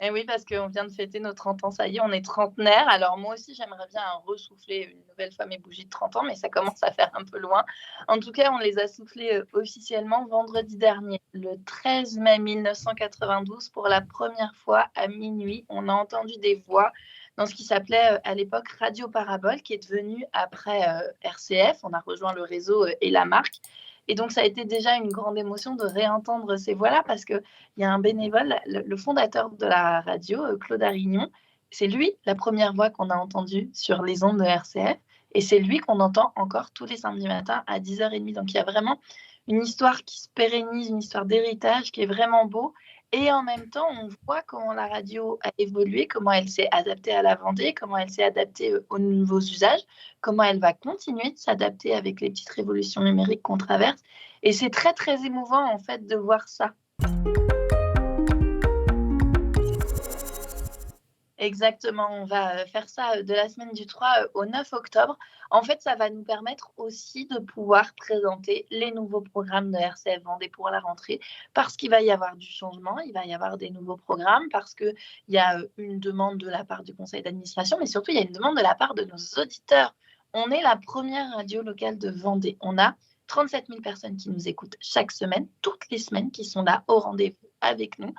Et oui, parce qu'on vient de fêter nos 30 ans, ça y est, on est trentenaire. Alors moi aussi, j'aimerais bien ressouffler une nouvelle fois mes bougies de 30 ans, mais ça commence à faire un peu loin. En tout cas, on les a soufflées officiellement vendredi dernier, le 13 mai 1992, pour la première fois à minuit. On a entendu des voix dans ce qui s'appelait à l'époque Radio Parabole, qui est devenu après RCF. On a rejoint le réseau et la marque. Et donc, ça a été déjà une grande émotion de réentendre ces voix-là parce qu'il y a un bénévole, le fondateur de la radio, Claude Arignon. C'est lui, la première voix qu'on a entendue sur les ondes de RCF. Et c'est lui qu'on entend encore tous les samedis matins à 10h30. Donc, il y a vraiment une histoire qui se pérennise, une histoire d'héritage qui est vraiment beau. Et en même temps, on voit comment la radio a évolué, comment elle s'est adaptée à la Vendée, comment elle s'est adaptée aux nouveaux usages, comment elle va continuer de s'adapter avec les petites révolutions numériques qu'on traverse. Et c'est très, très émouvant, en fait, de voir ça. Exactement, on va faire ça de la semaine du 3 au 9 octobre. En fait, ça va nous permettre aussi de pouvoir présenter les nouveaux programmes de RCF Vendée pour la rentrée, parce qu'il va y avoir du changement, il va y avoir des nouveaux programmes, parce qu'il y a une demande de la part du conseil d'administration, mais surtout, il y a une demande de la part de nos auditeurs. On est la première radio locale de Vendée. On a 37 000 personnes qui nous écoutent chaque semaine, toutes les semaines, qui sont là au rendez-vous avec nous,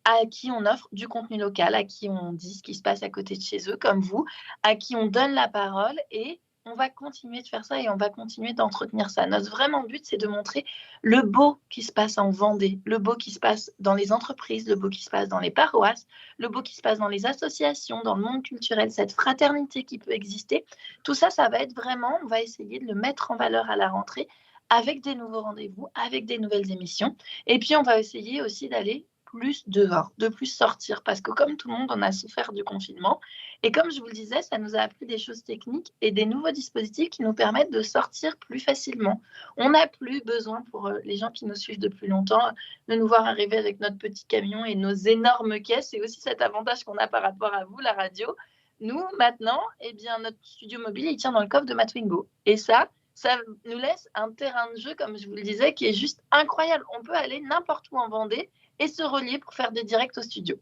à qui on offre du contenu local, à qui on dit ce qui se passe à côté de chez eux, comme vous, à qui on donne la parole, et on va continuer de faire ça et on va continuer d'entretenir ça. Notre vraiment but, c'est de montrer le beau qui se passe en Vendée, le beau qui se passe dans les entreprises, le beau qui se passe dans les paroisses, le beau qui se passe dans les associations, dans le monde culturel, cette fraternité qui peut exister. Tout ça, ça va être vraiment, on va essayer de le mettre en valeur à la rentrée avec des nouveaux rendez-vous, avec des nouvelles émissions. Et puis, on va essayer aussi d'aller plus dehors, de plus sortir, parce que comme tout le monde, on a souffert du confinement. Et comme je vous le disais, ça nous a appris des choses techniques et des nouveaux dispositifs qui nous permettent de sortir plus facilement. On n'a plus besoin, pour les gens qui nous suivent depuis longtemps, de nous voir arriver avec notre petit camion et nos énormes caisses. C'est aussi cet avantage qu'on a par rapport à vous, la radio. Nous, maintenant, eh bien, notre studio mobile, il tient dans le coffre de ma Twingo. Et ça nous laisse un terrain de jeu, comme je vous le disais, qui est juste incroyable. On peut aller n'importe où en Vendée et se relier pour faire des directs au studio.